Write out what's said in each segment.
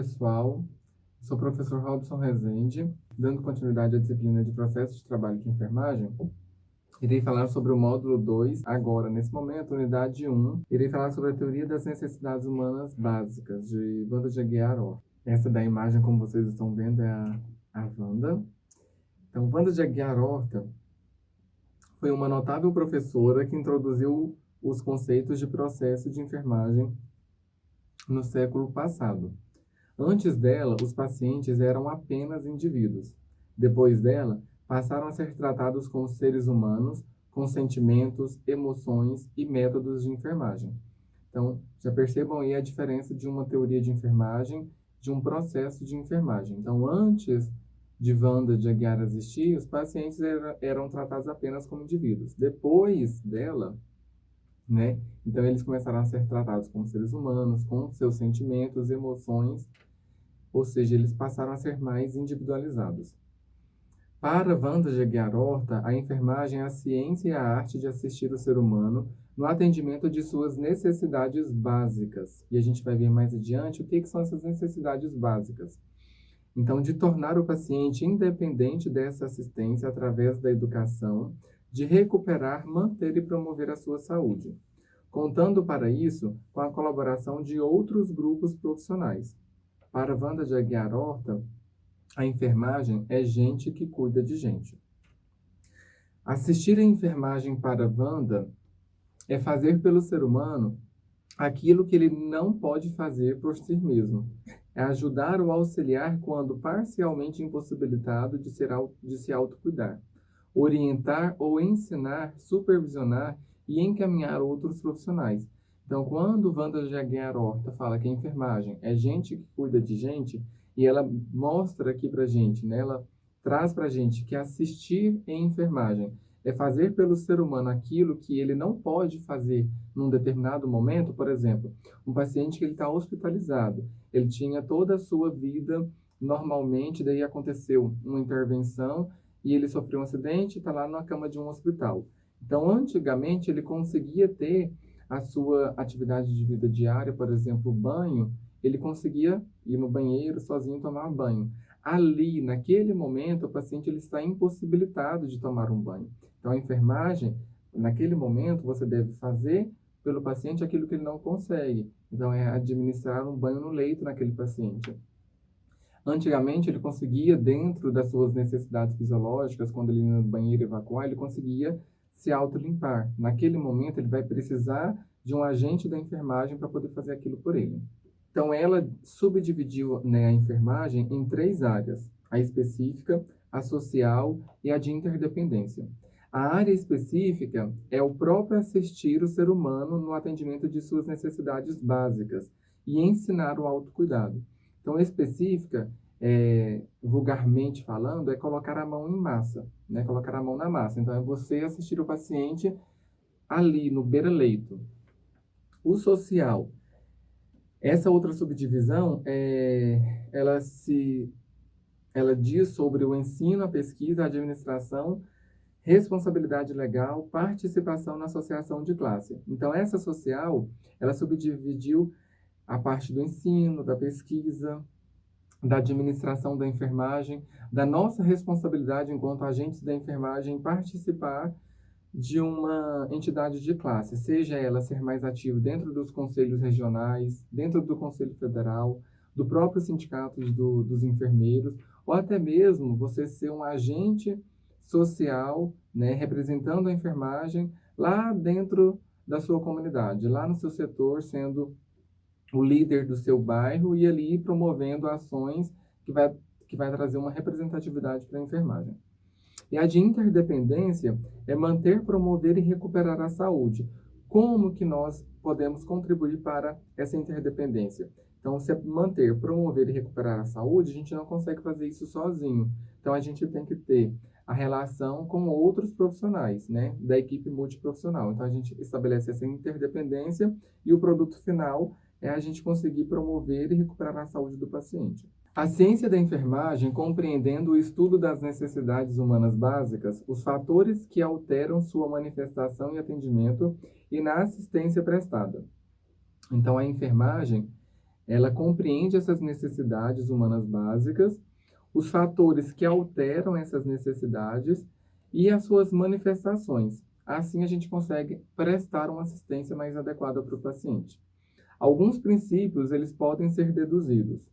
pessoal. Sou o professor Robson Rezende, dando continuidade à disciplina de Processo de Trabalho de Enfermagem. Irei falar sobre o módulo 2, agora, nesse momento, unidade 1. Irei falar sobre a teoria das necessidades humanas básicas, de Wanda de Aguiar Horta. Essa da imagem, como vocês estão vendo, é a Wanda. Então, Wanda de Aguiar Horta foi uma notável professora que introduziu os conceitos de processo de enfermagem no século passado. Antes dela, os pacientes eram apenas indivíduos. Depois dela, passaram a ser tratados como seres humanos, com sentimentos, emoções e métodos de enfermagem. Então, já percebam aí a diferença de uma teoria de enfermagem de um processo de enfermagem. Então, antes de Wanda de Aguiar existir, os pacientes eram tratados apenas como indivíduos. Depois dela, então eles começaram a ser tratados como seres humanos, com seus sentimentos, emoções, ou seja, eles passaram a ser mais individualizados. Para Wanda de Aguiar Horta, a enfermagem é a ciência e a arte de assistir o ser humano no atendimento de suas necessidades básicas. E a gente vai ver mais adiante o que são essas necessidades básicas. Então, de tornar o paciente independente dessa assistência através da educação, de recuperar, manter e promover a sua saúde, contando para isso com a colaboração de outros grupos profissionais. Para Wanda de Aguiar Horta, a enfermagem é gente que cuida de gente. Assistir a enfermagem para Wanda é fazer pelo ser humano aquilo que ele não pode fazer por si mesmo. É ajudar ou auxiliar quando parcialmente impossibilitado de se autocuidar. Orientar ou ensinar, supervisionar e encaminhar outros profissionais. Então, quando Wanda de Aguiar Horta fala que a enfermagem é gente que cuida de gente, e ela mostra aqui pra gente, ela traz pra gente que assistir em enfermagem é fazer pelo ser humano aquilo que ele não pode fazer num determinado momento. Por exemplo, um paciente que ele está hospitalizado, ele tinha toda a sua vida normalmente, daí aconteceu uma intervenção e ele sofreu um acidente e está lá na cama de um hospital. Então, antigamente, ele conseguia ter a sua atividade de vida diária, por exemplo, o banho, ele conseguia ir no banheiro sozinho tomar banho. Ali, naquele momento, o paciente ele está impossibilitado de tomar um banho. Então, a enfermagem, naquele momento, você deve fazer pelo paciente aquilo que ele não consegue. Então, é administrar um banho no leito naquele paciente. Antigamente, ele conseguia, dentro das suas necessidades fisiológicas, quando ele ia no banheiro evacuar, ele conseguia se autolimpar. Naquele momento, ele vai precisar de um agente da enfermagem para poder fazer aquilo por ele. Então, ela subdividiu, a enfermagem em 3 áreas: a específica, a social e a de interdependência. A área específica é o próprio assistir o ser humano no atendimento de suas necessidades básicas e ensinar o autocuidado. Então, a específica, vulgarmente falando, é colocar a mão em massa, colocar a mão na massa. Então, é você assistir o paciente ali, no beira-leito. O social, essa outra subdivisão, ela diz sobre o ensino, a pesquisa, a administração, responsabilidade legal, participação na associação de classe. Então, essa social, ela subdividiu a parte do ensino, da pesquisa, da administração da enfermagem, da nossa responsabilidade enquanto agentes da enfermagem em participar de uma entidade de classe, seja ela ser mais ativa dentro dos conselhos regionais, dentro do Conselho Federal, do próprio sindicato dos enfermeiros, ou até mesmo você ser um agente social, representando a enfermagem lá dentro da sua comunidade, lá no seu setor, sendo o líder do seu bairro e ali promovendo ações que vai trazer uma representatividade para a enfermagem. E a de interdependência é manter, promover e recuperar a saúde. Como que nós podemos contribuir para essa interdependência? Então, se é manter, promover e recuperar a saúde, a gente não consegue fazer isso sozinho. Então, a gente tem que ter a relação com outros profissionais, da equipe multiprofissional. Então, a gente estabelece essa interdependência e o produto final é a gente conseguir promover e recuperar a saúde do paciente. A ciência da enfermagem, compreendendo o estudo das necessidades humanas básicas, os fatores que alteram sua manifestação e atendimento e na assistência prestada. Então, a enfermagem, Ela compreende essas necessidades humanas básicas, os fatores que alteram essas necessidades e as suas manifestações. Assim, a gente consegue prestar uma assistência mais adequada para o paciente. Alguns princípios, eles podem ser deduzidos,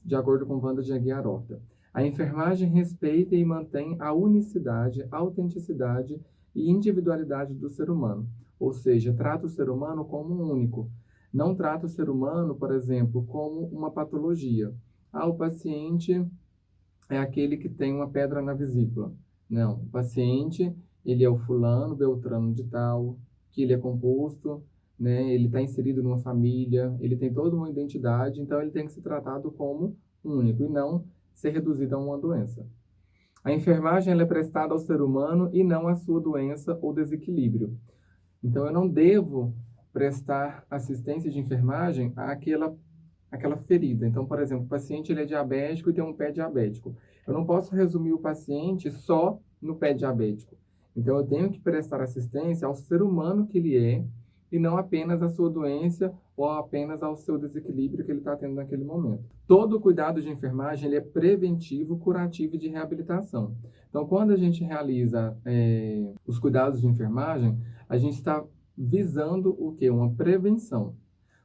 de acordo com Wanda de Aguiar Horta. A enfermagem respeita e mantém a unicidade, autenticidade e individualidade do ser humano, ou seja, trata o ser humano como um único. Não trata o ser humano, por exemplo, como uma patologia. O paciente é aquele que tem uma pedra na vesícula. Não, o paciente, ele é o fulano, beltrano de tal, que ele é composto, né? Ele está inserido numa família, ele tem toda uma identidade, então ele tem que ser tratado como único e não ser reduzido a uma doença. A enfermagem ela é prestada ao ser humano e não à sua doença ou desequilíbrio. Então eu não devo prestar assistência de enfermagem àquela ferida. Então, por exemplo, o paciente ele é diabético e tem um pé diabético. Eu não posso resumir o paciente só no pé diabético. Então, eu tenho que prestar assistência ao ser humano que ele é e não apenas à sua doença ou apenas ao seu desequilíbrio que ele está tendo naquele momento. Todo cuidado de enfermagem ele é preventivo, curativo e de reabilitação. Então, quando a gente realiza os cuidados de enfermagem, a gente está visando o quê? Uma prevenção.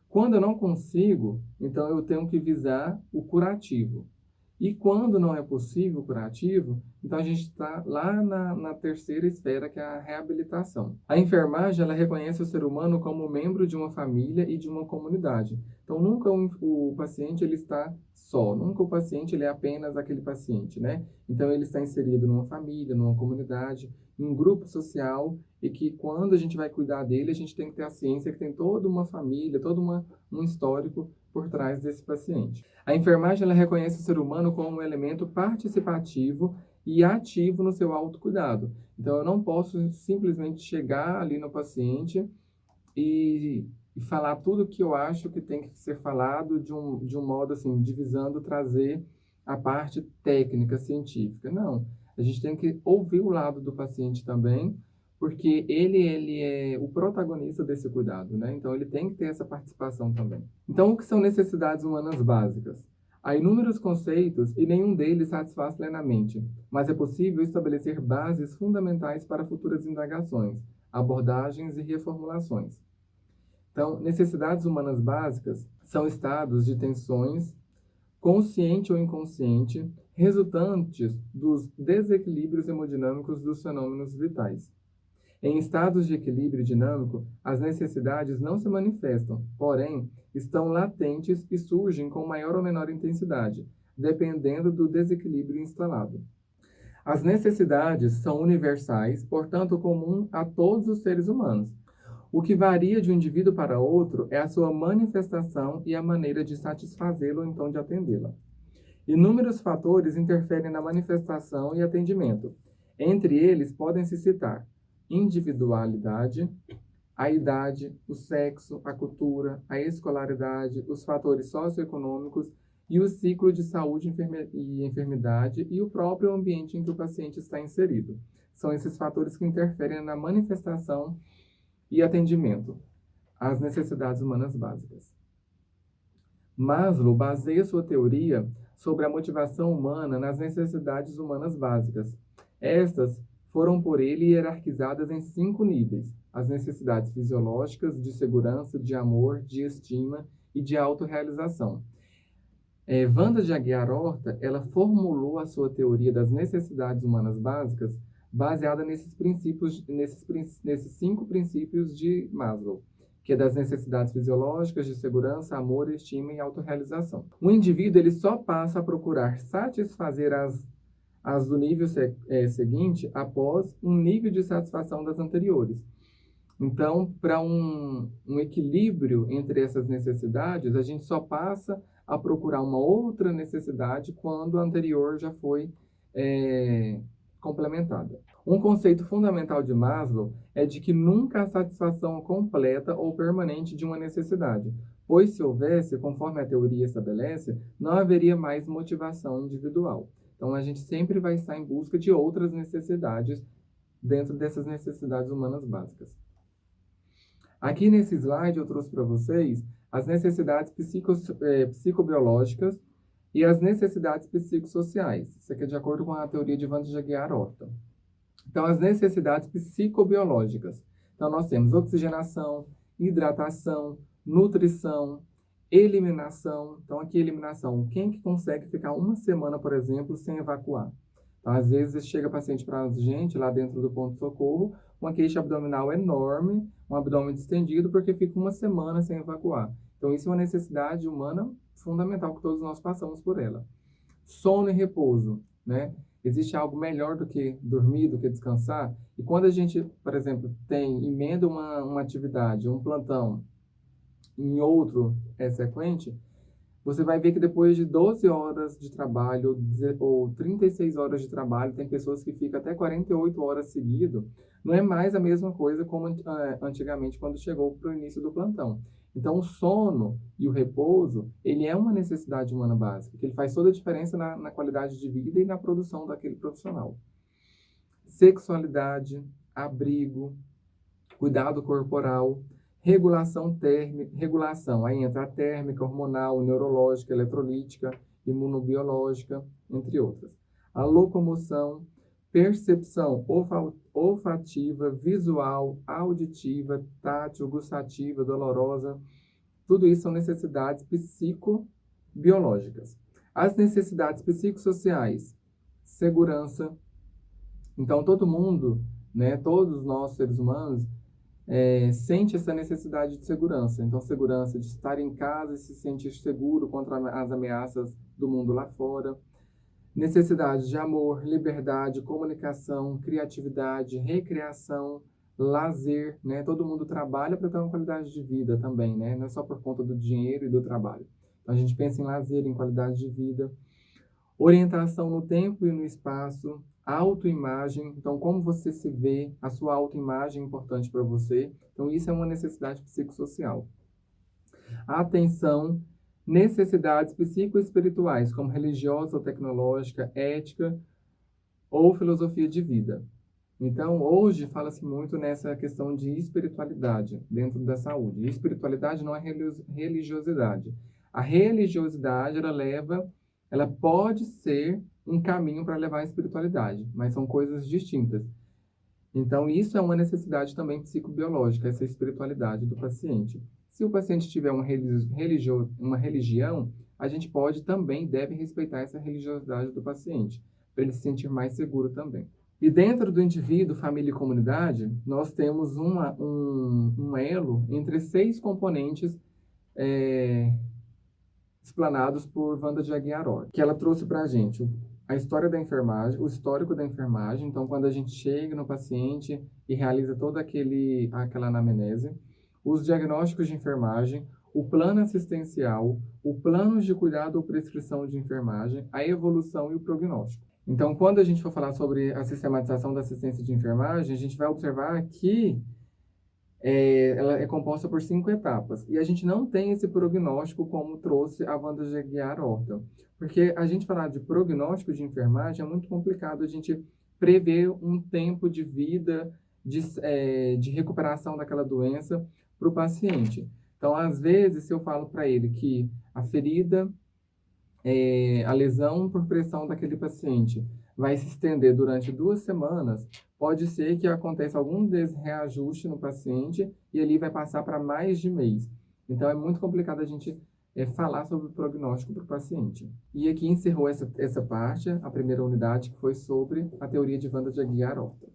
Quando eu não consigo, então eu tenho que visar o curativo. E quando não é possível o curativo, então a gente está lá na terceira esfera, que é a reabilitação. A enfermagem, ela reconhece o ser humano como membro de uma família e de uma comunidade. Então, nunca o paciente ele está só, nunca o paciente ele é apenas aquele paciente, né? Então, ele está inserido numa família, numa comunidade, em um grupo social, e que quando a gente vai cuidar dele, a gente tem que ter a ciência que tem toda uma família, um histórico por trás desse paciente. A enfermagem ela reconhece o ser humano como um elemento participativo e ativo no seu autocuidado. Então, eu não posso simplesmente chegar ali no paciente e falar tudo o que eu acho que tem que ser falado de um modo assim, divisando, trazer a parte técnica, científica. Não, a gente tem que ouvir o lado do paciente também, porque ele é o protagonista desse cuidado, né? Então, ele tem que ter essa participação também. Então, o que são necessidades humanas básicas? Há inúmeros conceitos e nenhum deles satisfaz plenamente, mas é possível estabelecer bases fundamentais para futuras indagações, abordagens e reformulações. Então, necessidades humanas básicas são estados de tensões, consciente ou inconsciente, resultantes dos desequilíbrios hemodinâmicos dos fenômenos vitais. Em estados de equilíbrio dinâmico, as necessidades não se manifestam, porém, estão latentes e surgem com maior ou menor intensidade, dependendo do desequilíbrio instalado. As necessidades são universais, portanto, comum a todos os seres humanos. O que varia de um indivíduo para outro é a sua manifestação e a maneira de satisfazê-la ou então de atendê-la. Inúmeros fatores interferem na manifestação e atendimento. Entre eles podem se citar individualidade, a idade, o sexo, a cultura, a escolaridade, os fatores socioeconômicos e o ciclo de saúde e enfermidade e o próprio ambiente em que o paciente está inserido. São esses fatores que interferem na manifestação e atendimento às necessidades humanas básicas. Maslow baseia sua teoria sobre a motivação humana nas necessidades humanas básicas. Estas foram por ele hierarquizadas em 5 níveis: as necessidades fisiológicas, de segurança, de amor, de estima e de autorrealização. Wanda de Aguiar Horta, ela formulou a sua teoria das necessidades humanas básicas baseada nesses 5 princípios de Maslow, que é das necessidades fisiológicas, de segurança, amor, estima e autorrealização. O indivíduo ele só passa a procurar satisfazer as do nível seguinte após um nível de satisfação das anteriores. Então, para um equilíbrio entre essas necessidades, a gente só passa a procurar uma outra necessidade quando a anterior já foi complementada. Um conceito fundamental de Maslow é de que nunca há satisfação completa ou permanente de uma necessidade, pois se houvesse, conforme a teoria estabelece, não haveria mais motivação individual. Então, a gente sempre vai estar em busca de outras necessidades dentro dessas necessidades humanas básicas. Aqui nesse slide eu trouxe para vocês as necessidades psicobiológicas e as necessidades psicossociais. Isso aqui é de acordo com a teoria de Wanda de Aguiar Horta. Então, as necessidades psicobiológicas. Então, nós temos oxigenação, hidratação, nutrição, eliminação. Então, aqui, eliminação. Quem que consegue ficar uma semana, por exemplo, sem evacuar? Então, às vezes, chega paciente para a gente, lá dentro do ponto-socorro, uma queixa abdominal enorme, um abdômen distendido, porque fica uma semana sem evacuar. Então, isso é uma necessidade humana fundamental, que todos nós passamos por ela. Sono e repouso, né? Existe algo melhor do que dormir, do que descansar? E quando a gente, por exemplo, emenda uma atividade, um plantão, em outro sequente, você vai ver que depois de 12 horas de trabalho ou 36 horas de trabalho, tem pessoas que ficam até 48 horas seguido, não é mais a mesma coisa como antigamente quando chegou para o início do plantão. Então, o sono e o repouso, ele é uma necessidade humana básica, que ele faz toda a diferença na qualidade de vida e na produção daquele profissional. Sexualidade, abrigo, cuidado corporal, regulação, aí entra a térmica, hormonal, neurológica, eletrolítica, imunobiológica, entre outras. A locomoção, percepção olfativa, visual, auditiva, tátil, gustativa, dolorosa, tudo isso são necessidades psicobiológicas. As necessidades psicossociais, segurança. Então, todo mundo, né, todos nós seres humanos, sente essa necessidade de segurança. Então, segurança de estar em casa e se sentir seguro contra as ameaças do mundo lá fora. Necessidade de amor, liberdade, comunicação, criatividade, recreação, lazer, né? Todo mundo trabalha para ter uma qualidade de vida também, né? Não é só por conta do dinheiro e do trabalho. Então, a gente pensa em lazer, em qualidade de vida. Orientação no tempo e no espaço, autoimagem, então como você se vê, a sua autoimagem é importante para você, então isso é uma necessidade psicossocial. Atenção, necessidades psicoespirituais, como religiosa ou tecnológica, ética ou filosofia de vida. Então, hoje fala-se muito nessa questão de espiritualidade dentro da saúde. E espiritualidade não é religiosidade. A religiosidade, ela pode ser um caminho para levar à espiritualidade, mas são coisas distintas. Então, isso é uma necessidade também psicobiológica, essa espiritualidade do paciente. Se o paciente tiver uma religião, a gente deve respeitar essa religiosidade do paciente, para ele se sentir mais seguro também. E dentro do indivíduo, família e comunidade, nós temos um elo entre 6 componentes explanados por Wanda de Aguiar Horta, que ela trouxe para a gente a história da enfermagem, o histórico da enfermagem. Então, quando a gente chega no paciente e realiza toda aquela anamnese, os diagnósticos de enfermagem, o plano assistencial, o plano de cuidado ou prescrição de enfermagem, a evolução e o prognóstico. Então, quando a gente for falar sobre a sistematização da assistência de enfermagem, a gente vai observar que ela é composta por 5 etapas. E a gente não tem esse prognóstico como trouxe a Wanda de Aguiar Horta. Porque a gente falar de prognóstico de enfermagem é muito complicado a gente prever um tempo de vida, de recuperação daquela doença para o paciente. Então, às vezes, se eu falo para ele que a ferida, a lesão por pressão daquele paciente vai se estender durante 2 semanas, pode ser que aconteça algum desreajuste no paciente e ele vai passar para mais de mês. Então, é muito complicado a gente falar sobre o prognóstico para o paciente. E aqui encerrou essa parte, a primeira unidade, que foi sobre a teoria de Wanda de Aguiar Horta.